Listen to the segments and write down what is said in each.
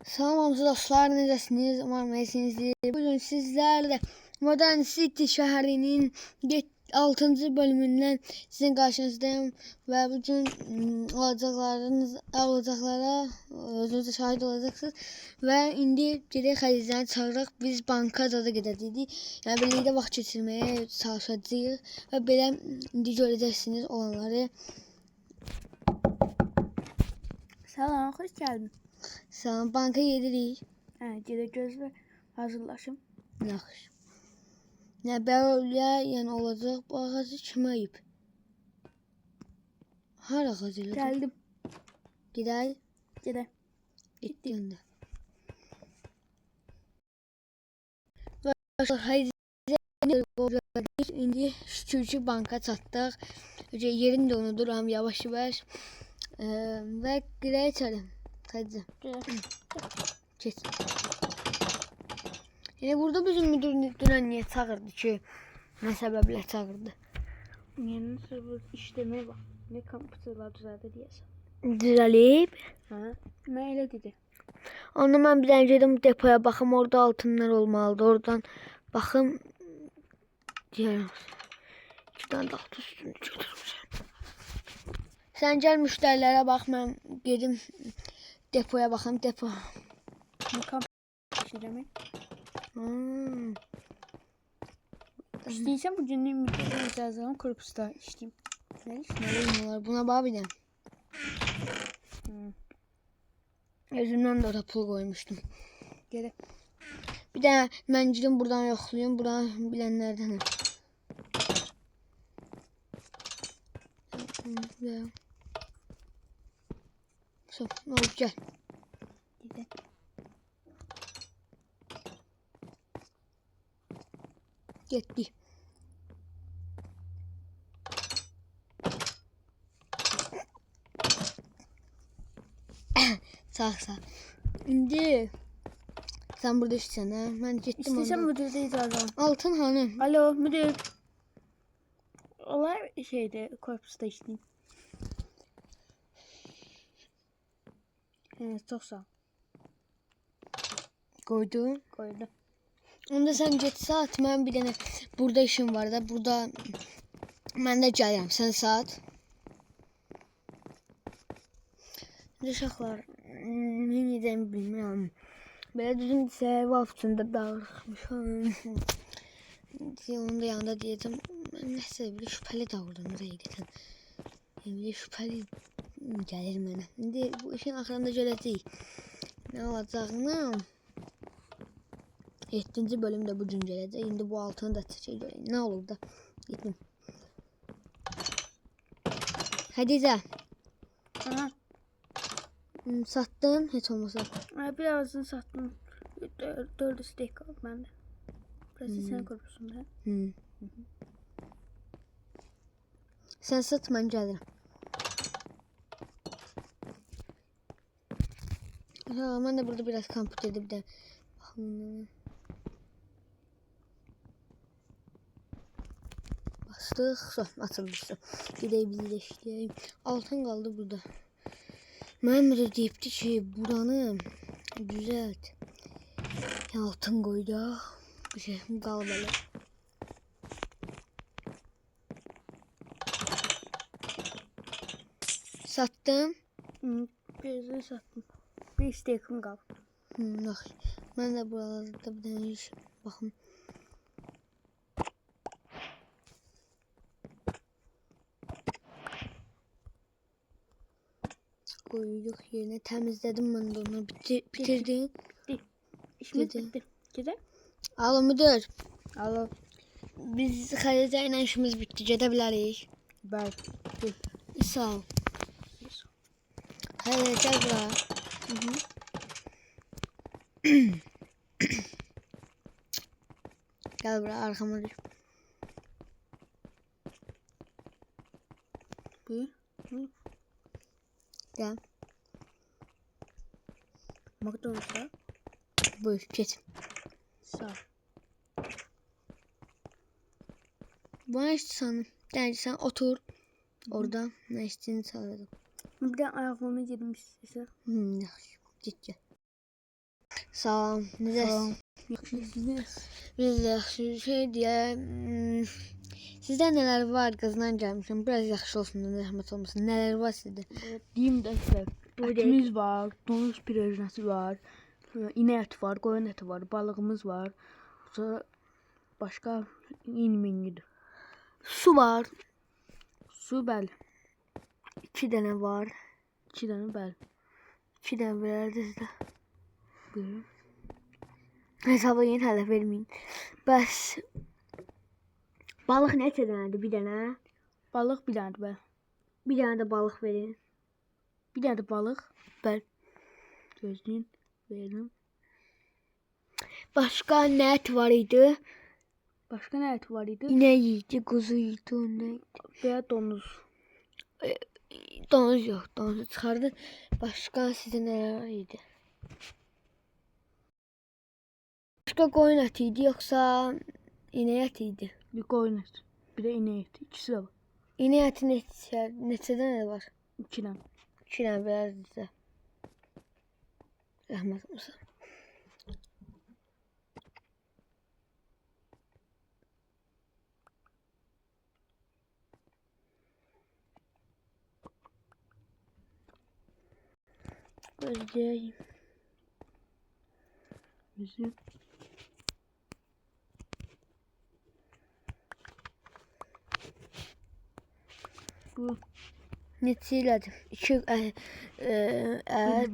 Salam dostlar, necəsiniz? Umarım iyisinizdir. Bugün sizlərlə Modern City şəhərinin 6-cı bölümündən sizin qarşınızdayım və bugün alacaqlara özünüz də şahid olacaqsınız və indi gedək xəritəni çağıraq. Biz banka da gedəcəyik. Yəni birlikdə vaxt keçirməyə çalışacağıq və belə indi görəcəksiniz olanları. Salam, hoş geldin. Salam, banka gedirik. Gedək gözlə, hazırlaşım. Yaxşı. Nə belə, yəni olacaq. Bu ağacı kimə yiyib? Hara ağacı ilə? Gəldim. Gedək. Gedək. Getdik onda. İndi şükür ki banka çatdıq. Yerini də unuduram yavaş-yavaş. Və girək içəri. Hadi. Geç. Yəni burada bizim müdür dünən niyə çağırdı ki? Nə səbəblə çağırdı? Yəni sırf işləməyə bax. Nə kompüterlər düzəldə deyəsən. Düzəlib. Hə? Mən elə dedi. Onda mən bir dənə gedim depoya baxım, orada altınlar olmalıdır. Oradan baxım. Deyərəm. 2 dənə də altın üstünü götürmüşəm. Sən gəl müştərilərə bax, mən gedim depoya baxım, depo. Nə kompüter işləmək? İstəyirsən bu günlük müddətlə icazənin korpusda işləyim. Nə işləyim? Buna bax bir dənə. Özümdən də orada pul qoymuşdum. Gedək. Bir dənə mən gidim buradan yoxlayım, buradan bilənlərdənəm. Olub gəl. Gedək. Getdik. Sağ. İndi sen burada işsən, hə? Mən getdim. İstəyirsən müdürdə icazə al. Altın hanı? Alo, müdür. Onlar korpusda işləyim. Çox sağ ol. Qoydum. Qoydum. Onda sen get saat, mən bir dənə burada işim var da, burada mən də gəlirəm, sən saat. Uşaqlar, nə edəcəm bilmirəm. Belə düzün desək, vaxtında dağılmışam. Onun da yanında deyəcəm, nəsə belə şübhəli davranır həqiqətən. Belə şübhəli gəlir mənə. İndi bu işin axırında görəcəyik nə olacağını. 7-ci bölümdə bu gün gələcək. İndi bu altını da çəkək görək. Nə olur da? Getdim. Hədicə. Aha. Satdın heç olmasa. Birazını sattım. 4 istek kaldı bende. Burası sen korpusunda. Sen sat, mən gəlirəm. Mən də burada biraz kompüterdə bir də baxım. Bastık, açıldı. Gedək biz də işləyək. Altın qaldı burada. Mənim də deyibdi ki, buranı düzelt. Altın qoydaq. Bir şey qalıb elə. Sattım. Birazını sattım. Bir istekim qaldı. Yaxşı. Mən də buralarda bir dənə iş baxım. Koyduk yerine, temizledim ben de onu, bitirdim. İşimiz bitti. Gidelim. Alo müdür. Alo. Biz Xədicə ilə işimiz bitti, gedə bilərik. Bəli. Sağ ol. Xədicə gəl bura. Gel bura, arkama düş. Buyur. Gel. McDonald's'a. Buyur, geç. Sağ ol. Bana istiyorsan, sen otur. Orada ne istediğini sağladım. Bir de ayaklarına girmiş. Yaxşı, git gel. Sağ ol. Necəsiz? Yaxşısınız. Biz de yaxşı şey diye sizde neler var kızdan gelmişim. Biraz yaxşı olsun da zahmet olmasın. Neler var sizde? Deyim də sizə. Etimiz var, donuz pirojnası var, inək əti var, qoyun əti var, balığımız var. Sonra başqa inmingidir. Su var. Su bəli. 2 dənə var. 2 dənə bəli. 2 dənə verərdi sizdə. Buyurun. Hesablayın hələ verməyin. Bəs balıq neçə dənədir? Bir dənə. Balıq bir dənədir bəli. Bir dənə də balıq verin. Bir dənə də balıq. Bəli. Gözləyin. Verin. Başqa nə ət var idi? Başqa nə əti var idi? İnək idi, quzu idi, o nə idi? Və donuz. Donuz yox, donuzu çıxardı. Başqa sizdə nələr idi? Başqa qoyun əti idi, yoxsa inək əti idi? Bir qoyun əti. Bir də inək əti. İkisi də var. İnək əti neçə dənə var? 2 dənə. 2 dənə verərdi sizə. Rəhmət olsun. Gözləyəyim. Gözləyin. Bu Neçə elədim? 2 ət,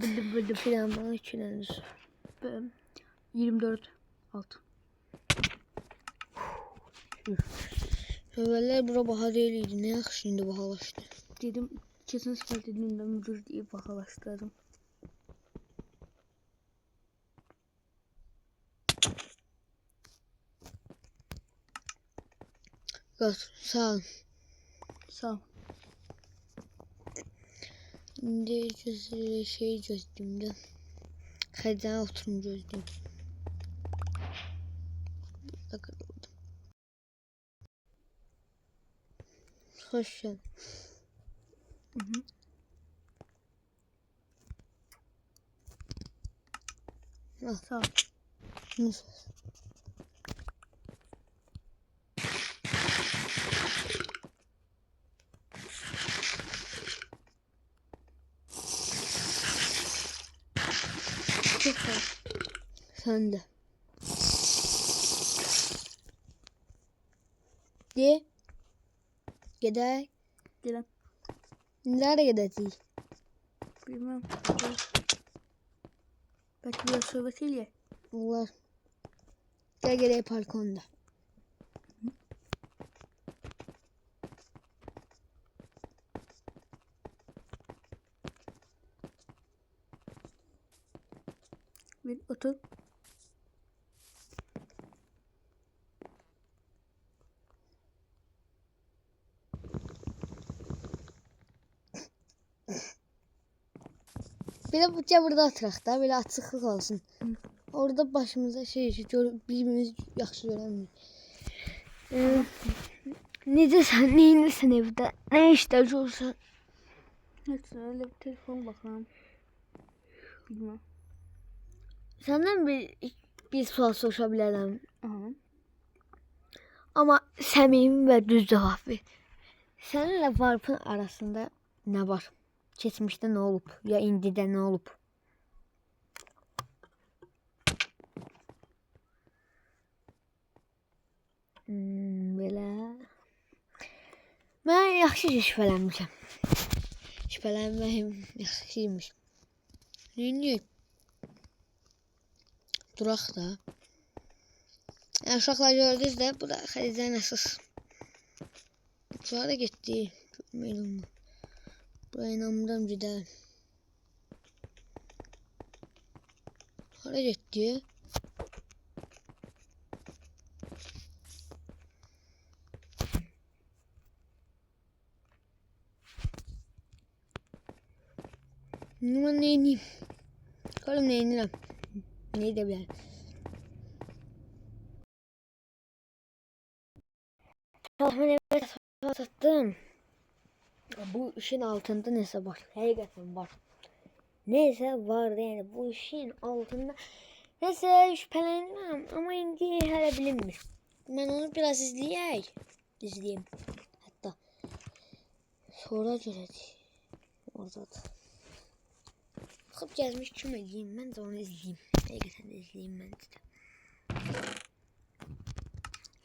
bildim. 2 dənə balıq, 2 dənə su. 24 6. Əvvəllər bura baha deyil idi. Nə yaxşı indi bahalaşdı. Dedim keçən səfər dedim də müdür deyib bahalaşdırdım. Götür, sağ ol. Sağ ol. İndi şey gözləyim də. Xəzənə oturum gözləyim. Xoş gəldin. Sağ ol. Nasıl? Çok sağ ol. Sen de. De. Gedək. Gelin. Nereye gedəcəyik? Bilmem. Belki biraz söhbət eləyək. Onlar. Gəl gedək balkonda. Bir otur. Bir de bıçağı burada oturaq da, böyle açıqlıq olsun. Orada başımıza şey birbirimiz yaxşı görənmir. Necəsən, neyinirsən evdə? Nə işlər görürsən? Neyse öyle bir telefon bakalım. Bilmem. Səndən bir sual soruşa bilərəm. Aha. Amma səmimi və düz cavab ver. Səninlə Varpın arasında nə var? Keçmişdə nə olub? Ya indidə nə olub? Belə. Mən yaxşı şübhələnmişəm. Şübhələnməyim yaxşıymış. Neyini? Duraq da. Uşaqlar gördünüz də, bu da xərizənin əsas. Sonra da getdi. Bilmirəm. Buraya inanmıram gedər. Hara getdi? Mən neyiniyim? Görüm neyinirəm. Neyi də bilərəm. Mən evə satdım. Bu işin altında nəsə var. Həqiqətən var. Neyse var yani bu işin altında Neyse şüphelənirəm, amma indi hələ bilinmir. Mən onu biraz izləyim. Hətta sonra görəcəyik. Oradadır. Çıxıb gəzmiş kim edeyim, mən də onu izləyim. Həqiqətən də izləyim məncə də.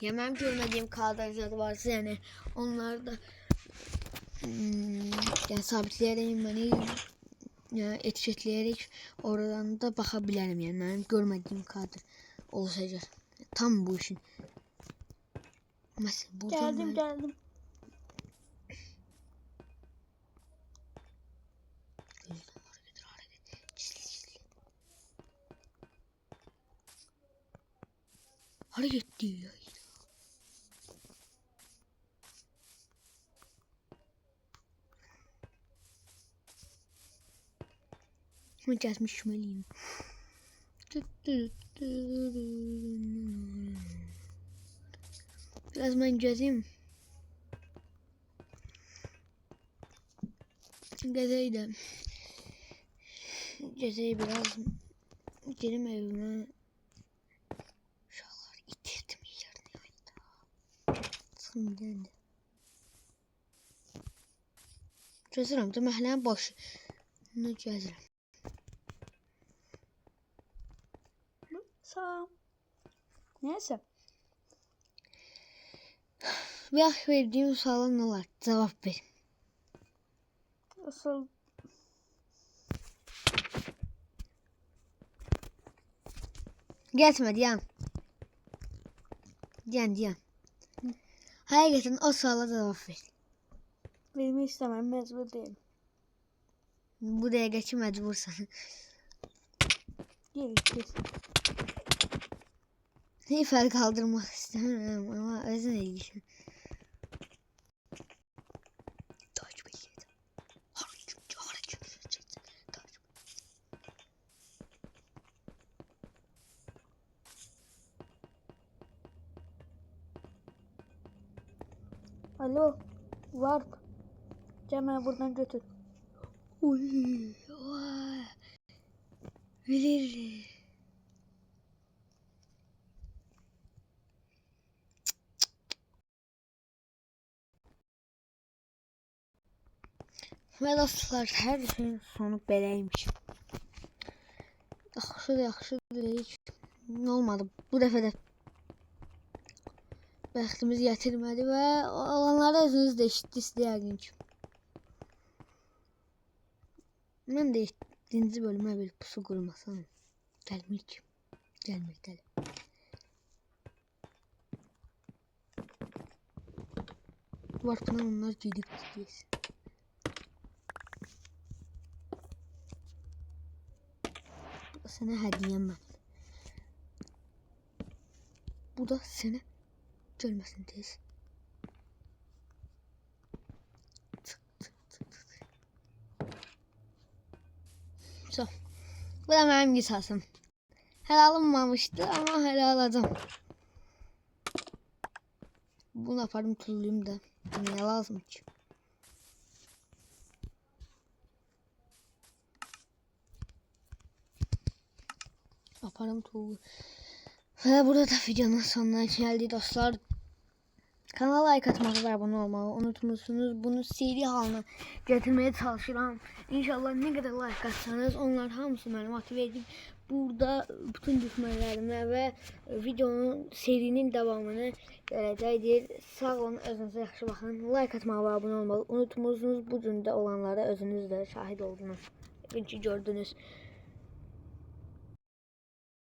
Ya mənim görmədiyim kadrlar varsa, yəni onları da yəni sabitləyərək məni yəni etiketləyərək oradan da baxa bilərəm. Yəni mənim görmədiyim kadr olsa əgər tam bu işin. Məsələn, buradan Geldim. Hareket diyor. Şimdi gezmiş şümeliyim. Biraz ben gezeyim. Gezeyi biraz. Gelim evime. Şalar itirdim yerine. Şimdi. Gezirəm də məhəllənin başı. Ne gezirəm. Sağ. Neyse. Bir verdiğim suala ne olar? Cevap ver. Asıl Geçme diyan. Diyan. Hakikaten o suala cevap ver. bilmek istemem, mecbur değilim. Bu dəqiqəki məcbursan. Gel. Hiç fərq kaldırmak istemiyorum ama özün ilgisi. Takip edin. Alo. Warp. Gel beni buradan götür. Uy, vay. Bilir. Ve dostlar, her şeyin sonu beləymiş. Yaxşıdır. Hiç ne olmadı. Bu dəfə də bəxtimiz gətirmədi və olanları özünüz də eşitdiniz yəqin ki. Mən də 7-ci bölümə bir pusu qurmasam gəlmir ki. Gəlir. Warp'dan onlar gedib deyəsən. Sana hediyem var. Bu da seni görmesin tez. So. Bu da benim qisasım. Hələ alınmamışdı ama hələ alacağım. Bunu aparım tuzlayayım da. Niye lazım ki? Aparım tuğu. Ve burada da videonun sonuna geldi dostlar. Kanala like atmayı ve abone olmayı unutmuşsunuz. Bunu seri haline getirmeye çalışıram. İnşallah ne kadar like atsanız onlar hamısı beni motive edip burada bütün düşmələrimə ve videonun serinin devamını gələcəkdir. Sağ olun, özünüzə yaxşı baxın. Like atmayı ve abone olmayı unutmuşsunuz. Bu cümdə olanlara özünüz de şahit oldunuz. Çünkü gördünüz.